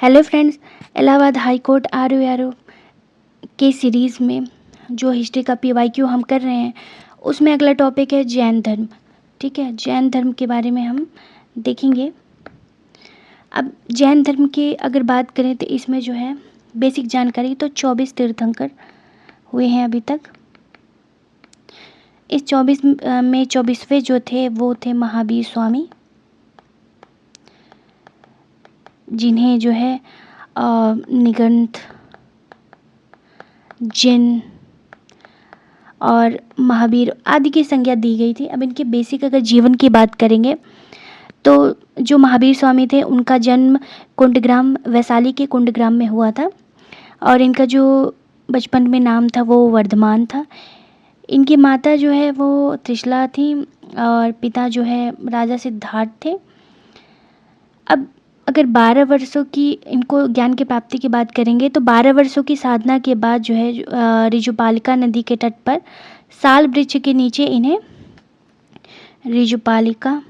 Hello friends, Allahabad high court RORO के series में जो हिस्ट्री का PYQ हम कर रहे हैं उसमें अगला टॉपिक है जैन धर्म। ठीक है, जैन धर्म के बारे में हम देखेंगे। अब जैन धर्म की अगर बात करें तो इसमें जो है बेसिक जानकारी, तो 24 तीर्थंकर हुए हैं अभी तक। इस 24 में 24वें जो थे वो थे महावीर स्वामी, जिन्हें जो है निगंथ, जिन और महावीर आदि की संज्ञा दी गई थी। अब इनके बेसिक अगर जीवन की बात करेंगे तो जो महावीर स्वामी थे उनका जन्म कुंडग्राम, वैशाली के कुंडग्राम में हुआ था और इनका जो बचपन में नाम था वो वर्धमान था। इनकी माता जो है वो त्रिशला थी और पिता जो है राजा सिद्धार्थ थे। अब अगर 12 वर्षों की इनको ज्ञान की प्राप्ति की बात करेंगे तो 12 वर्षों की साधना के बाद जो है ऋजुपालिका नदी के तट पर साल वृक्ष के नीचे इन्हें ऋजुपालिका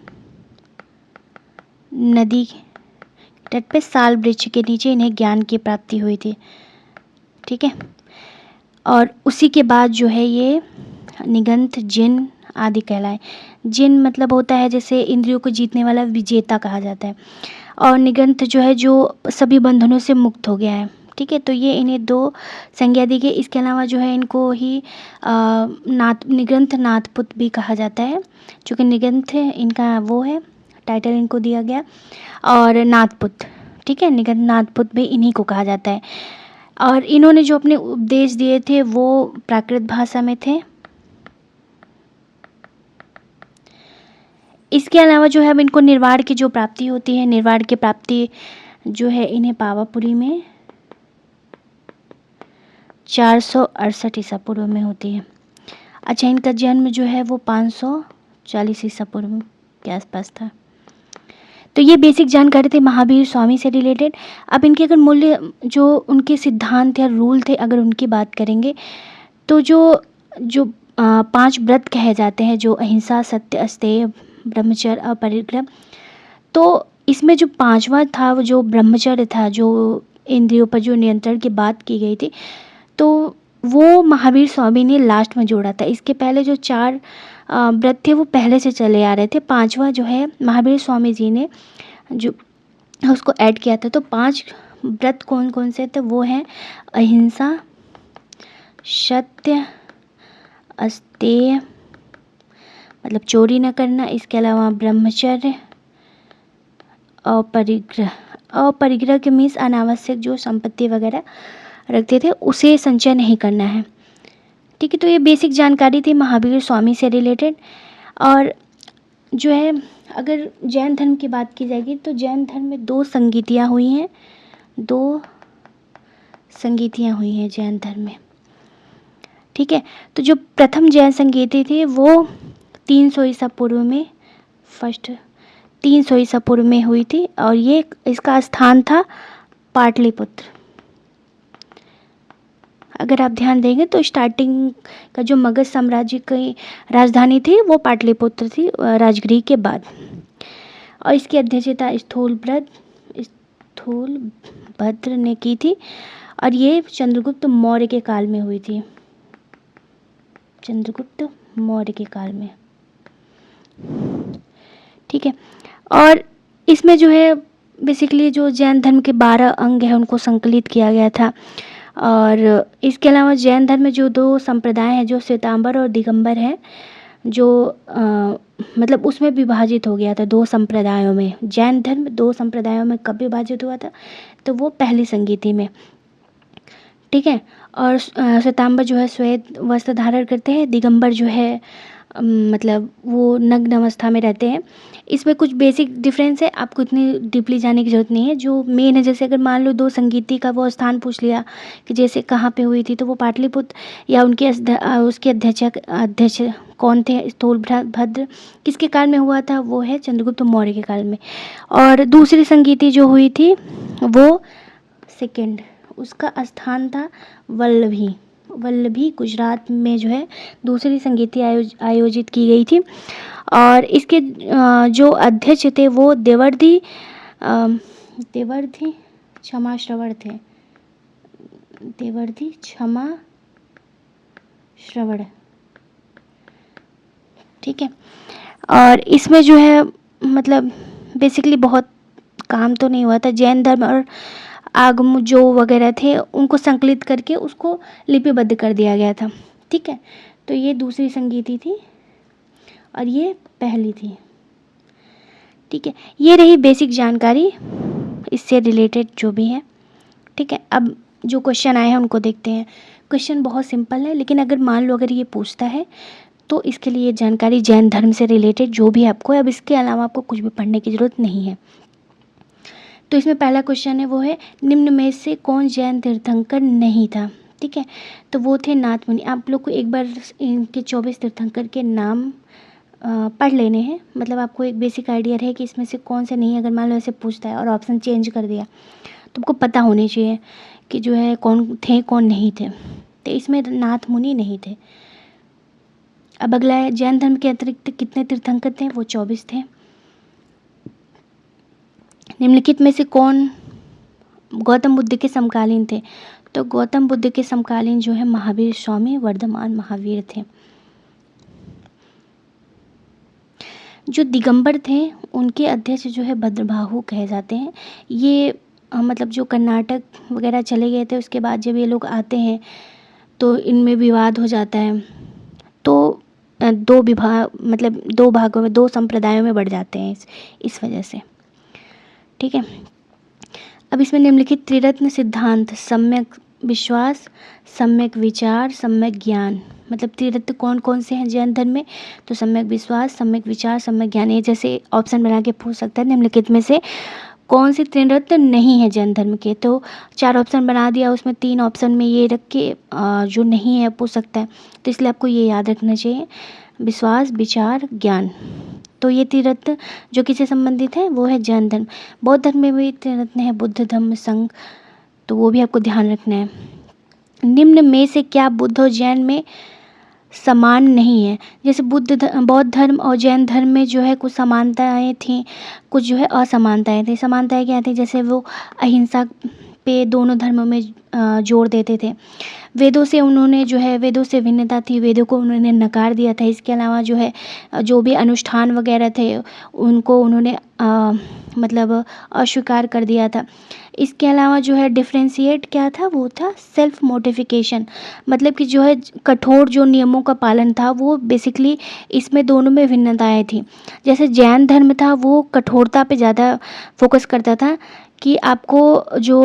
नदी तट पे साल वृक्ष के नीचे इन्हें ज्ञान की प्राप्ति हुई थी। ठीक है, और उसी के बाद जो है ये निगंथ, जिन आदि कहलाए। जिन मतलब होता है जैसे इंद्रियों को जीतने वाला विजेता कहा जाता है, और निगंथ जो है जो सभी बंधनों से मुक्त हो गया है। ठीक है, तो ये इन्हें 2 संज्ञा दी गई। इसके अलावा जो है इनको ही निगंथ नाथपुत भी कहा जाता है, चूँकि निगंथ इनका वो है टाइटल इनको दिया गया, और नाथपुत, ठीक है, निगंथ नाथपुत भी इन्हीं को कहा जाता है। और इन्होंने जो अपने उपदेश दिए थे वो प्राकृत भाषा में थे। इसके अलावा जो है अब इनको निर्वाण की जो प्राप्ति होती है, निर्वाण की प्राप्ति जो है इन्हें पावापुरी में 468 ईसा पूर्व में होती है। अच्छा, इनका जन्म जो है वो 540 ईसा पूर्व के आसपास था। तो ये बेसिक जानकारी थी महावीर स्वामी से रिलेटेड। अब इनके अगर मूल्य जो उनके सिद्धांत या रूल थे अगर उनकी बात करेंगे तो जो 5 व्रत कहे जाते हैं, जो अहिंसा, सत्य, अस्तेय, ब्रह्मचर्य, अपरिग्रह, तो इसमें जो 5वां था वो जो ब्रह्मचर्य था, जो इंद्रियों पर जो नियंत्रण की बात की गई थी, तो वो महावीर स्वामी ने लास्ट में जोड़ा था। इसके पहले जो 4 व्रत थे वो पहले से चले आ रहे थे। 5वां जो है महावीर स्वामी जी ने जो उसको ऐड किया था। तो 5 व्रत कौन कौन से थे वो हैं अहिंसा, सत्य, अस्तेय मतलब चोरी न करना, इसके अलावा ब्रह्मचर्य, अपरिग्रह। अपरिग्रह के मीन्स अनावश्यक जो संपत्ति वगैरह रखते थे उसे संचय नहीं करना है। ठीक है, तो ये बेसिक जानकारी थी महावीर स्वामी से रिलेटेड। और जो है अगर जैन धर्म की बात की जाएगी तो जैन धर्म में 2 संगीतियाँ हुई हैं, 2 संगीतियाँ हुई हैं जैन धर्म में। ठीक है, तो जो प्रथम जैन संगीति थी वो 300 ईसा पूर्व में 300 ईसा पूर्व में हुई थी और ये इसका स्थान था पाटलिपुत्र। अगर आप ध्यान देंगे तो स्टार्टिंग का जो मगध साम्राज्य की राजधानी थी वो पाटलिपुत्र थी राजगृह के बाद। और इसकी अध्यक्षता स्थूलभद्र ने की थी और ये चंद्रगुप्त मौर्य के काल में हुई थी, चंद्रगुप्त मौर्य के काल में। ठीक है, और इसमें जो है बेसिकली जो जैन धर्म के 12 अंग हैं उनको संकलित किया गया था। और इसके अलावा जैन धर्म में जो 2 संप्रदाय हैं, जो श्वेतांबर और दिगंबर हैं, जो मतलब उसमें विभाजित हो गया था 2 संप्रदायों में। जैन धर्म 2 संप्रदायों में कब विभाजित हुआ था तो वो पहली संगीति में। ठीक है, और श्वेतांबर जो है श्वेत वस्त्र धारण करते हैं, दिगंबर जो है मतलब वो नग्न अवस्था में रहते हैं। इसमें कुछ बेसिक डिफरेंस है, आपको इतनी डीपली जाने की ज़रूरत नहीं है। जो मेन है, जैसे अगर मान लो 2 संगीति का वो स्थान पूछ लिया कि जैसे कहाँ पे हुई थी, तो वो पाटलिपुत्र या उसके अध्यक्ष कौन थे, स्थूलभद्र, किसके काल में हुआ था, वो है चंद्रगुप्त मौर्य के काल में। और दूसरी संगीति जो हुई थी वो सेकेंड, उसका स्थान था वल्लभी गुजरात में जो है दूसरी संगीति आयोजित की गई थी। और इसके जो अध्यक्ष थे वो देवर्धि क्षमा श्रवण थे, देवर्षि क्षमा श्रवण, ठीक है। और इसमें जो है मतलब बेसिकली बहुत काम तो नहीं हुआ था। जैन धर्म और आगम जो वगैरह थे उनको संकलित करके उसको लिपिबद्ध कर दिया गया था, ठीक है। तो ये दूसरी संगीति थी और ये पहली थी, ठीक है। ये रही बेसिक जानकारी इससे रिलेटेड जो भी है, ठीक है। अब जो क्वेश्चन आए हैं उनको देखते हैं। क्वेश्चन बहुत सिंपल है, लेकिन अगर मान लो अगर ये पूछता है तो इसके लिए जानकारी जैन धर्म से रिलेटेड जो भी आपको है, अब इसके अलावा आपको कुछ भी पढ़ने की ज़रूरत नहीं है। तो इसमें पहला क्वेश्चन है वो है निम्न में से कौन जैन तीर्थंकर नहीं था, ठीक है। तो वो थे नाथ मुनि। आप लोग को एक बार इनके 24 तीर्थंकर के नाम पढ़ लेने हैं, मतलब आपको एक बेसिक आइडिया रहे कि इसमें से कौन से नहीं है। अगर मान लो ऐसे पूछता है और ऑप्शन चेंज कर दिया तो आपको पता होने चाहिए कि जो है कौन थे कौन नहीं थे। तो इसमें नाथ मुनि नहीं थे। अब अगला है जैन धर्म के अतिरिक्त कितने तीर्थंकर थे, वो 24 थे। निम्नलिखित में से कौन गौतम बुद्ध के समकालीन थे, तो गौतम बुद्ध के समकालीन जो है महावीर स्वामी वर्धमान महावीर थे। जो दिगंबर थे उनके अध्यक्ष जो है भद्रबाहु कहे जाते हैं। ये मतलब जो कर्नाटक वगैरह चले गए थे उसके बाद जब ये लोग आते हैं तो इनमें विवाद हो जाता है, तो दो विभाग मतलब दो भागों में, दो संप्रदायों में बढ़ जाते हैं इस वजह से, ठीक है। अब इसमें निम्नलिखित त्रिरत्न सिद्धांत सम्यक विश्वास, सम्यक विचार, सम्यक ज्ञान, मतलब त्रिरत्न कौन कौन से हैं जैन धर्म में, तो सम्यक विश्वास, सम्यक विचार, सम्यक ज्ञान। ये जैसे ऑप्शन बना के पूछ सकता है निम्नलिखित में से कौन से त्रिरत्न नहीं है जैन धर्म के। तो 4 ऑप्शन बना दिया, उसमें 3 ऑप्शन में ये रख के जो नहीं है पूछ सकता है। तो इसलिए आपको ये याद रखना चाहिए, विश्वास, विचार, ज्ञान। तो ये त्रिरत्न जो किससे संबंधित है वो है जैन धर्म। बौद्ध धर्म में भी त्रिरत्न है, बुद्ध धम्म संघ, तो वो भी आपको ध्यान रखना है। निम्न में से क्या बुद्ध और जैन में समान नहीं है। जैसे बौद्ध धर्म और जैन धर्म में जो है कुछ समानताएं थीं, कुछ जो है असमानताएं थी। समानताएं क्या थी, जैसे वो अहिंसा पे दोनों धर्मों में जोर देते थे। वेदों से उन्होंने जो है, वेदों से भिन्नता थी, वेदों को उन्होंने नकार दिया था। इसके अलावा जो है जो भी अनुष्ठान वगैरह थे उनको उन्होंने मतलब अस्वीकार कर दिया था। इसके अलावा जो है डिफ्रेंशिएट क्या था, वो था सेल्फ मोटिफिकेशन, मतलब कि जो है कठोर जो नियमों का पालन था वो बेसिकली इसमें दोनों में भिन्नताएं थी। जैसे जैन धर्म था वो कठोरता पे ज़्यादा फोकस करता था कि आपको जो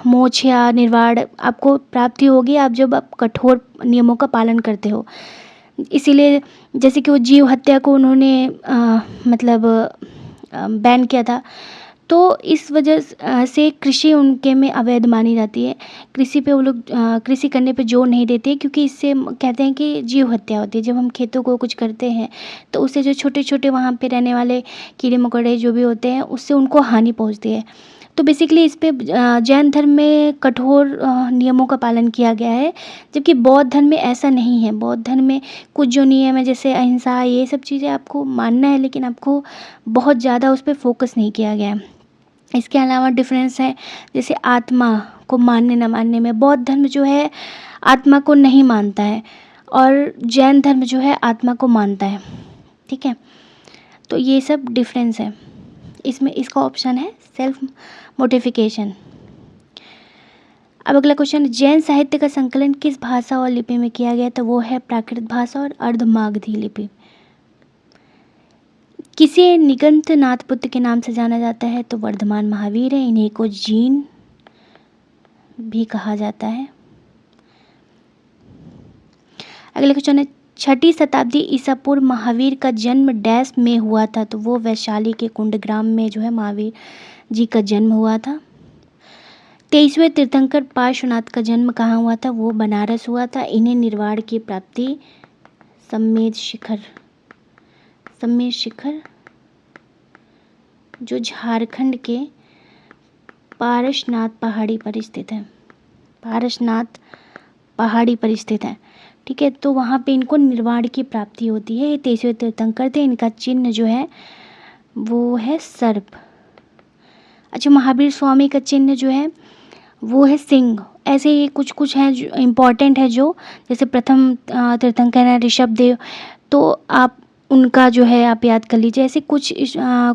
मोक्ष या निर्वाण आपको प्राप्ति होगी आप जब आप कठोर नियमों का पालन करते हो। इसीलिए जैसे कि वो जीव हत्या को उन्होंने मतलब बैन किया था। तो इस वजह से कृषि उनके में अवैध मानी जाती है। कृषि पे वो लोग कृषि करने पे जोर नहीं देते, क्योंकि इससे कहते हैं कि जीव हत्या होती है। जब हम खेतों को कुछ करते हैं तो उससे जो छोटे छोटे वहाँ पे रहने वाले कीड़े मकोड़े जो भी होते हैं उससे उनको हानि पहुँचती है। तो बेसिकली इस पे जैन धर्म में कठोर नियमों का पालन किया गया है, जबकि बौद्ध धर्म में ऐसा नहीं है। बौद्ध धर्म में कुछ जो नियम है जैसे अहिंसा, ये सब चीज़ें आपको मानना है, लेकिन आपको बहुत ज़्यादा उस पर फोकस नहीं किया गया है। इसके अलावा डिफरेंस है जैसे आत्मा को मानने न मानने में। बौद्ध धर्म जो है आत्मा को नहीं मानता है और जैन धर्म जो है आत्मा को मानता है, ठीक है। तो ये सब डिफरेंस है इसमें। इसका ऑप्शन है सेल्फ मोटिफिकेशन। अब अगला क्वेश्चन, जैन साहित्य का संकलन किस भाषा और लिपि में किया गया, तो वो है प्राकृत भाषा और अर्धमागधी लिपि। किसे निगंत नाथपुत्र के नाम से जाना जाता है, तो वर्धमान महावीर है। इन्हीं को जीन भी कहा जाता है। अगला क्वेश्चन है, 6ठी शताब्दी ईसा पूर्व महावीर का जन्म डैश में हुआ था, तो वो वैशाली के कुंडग्राम में जो है महावीर जी का जन्म हुआ था। 23वें तीर्थंकर पार्श्वनाथ का जन्म कहाँ हुआ था, वो बनारस हुआ था। इन्हें निर्वाण की प्राप्ति सम्मेद शिखर जो झारखंड के पारसनाथ पहाड़ी पर स्थित है, पारसनाथ पहाड़ी पर स्थित है, ठीक है। तो वहाँ पे इनको निर्वाण की प्राप्ति होती है। ये 23वें तीर्थंकर थे। इनका चिन्ह जो है वो है सर्प। अच्छा, महावीर स्वामी का चिन्ह जो है वो है सिंह। ऐसे ही कुछ कुछ हैं जो इम्पोर्टेंट है, जो जैसे प्रथम तीर्थंकर है ऋषभ देव, तो आप उनका जो है आप याद कर लीजिए। ऐसे कुछ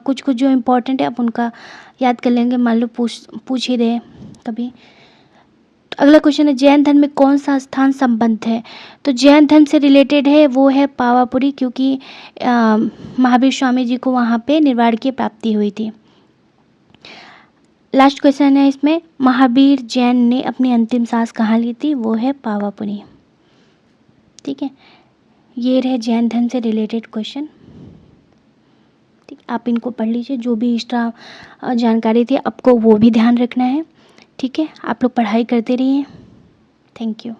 कुछ कुछ जो इम्पोर्टेंट है आप उनका याद कर लेंगे, मान लो पूछ ही रहे कभी। तो अगला क्वेश्चन है, जैन धर्म में कौन सा स्थान संबद्ध है? तो जैन धर्म से रिलेटेड है वो है पावापुरी, क्योंकि महावीर स्वामी जी को वहाँ पे निर्वाण की प्राप्ति हुई थी। लास्ट क्वेश्चन है इसमें, महावीर जैन ने अपनी अंतिम सांस कहाँ ली थी? वो है पावापुरी। ठीक है, ये रहे जैन धर्म से रिलेटेड क्वेश्चन। ठीक, आप इनको पढ़ लीजिए, जो भी एक्स्ट्रा जानकारी थी आपको वो भी ध्यान रखना है। ठीक है, आप लोग पढ़ाई करते रहिए। Thank you.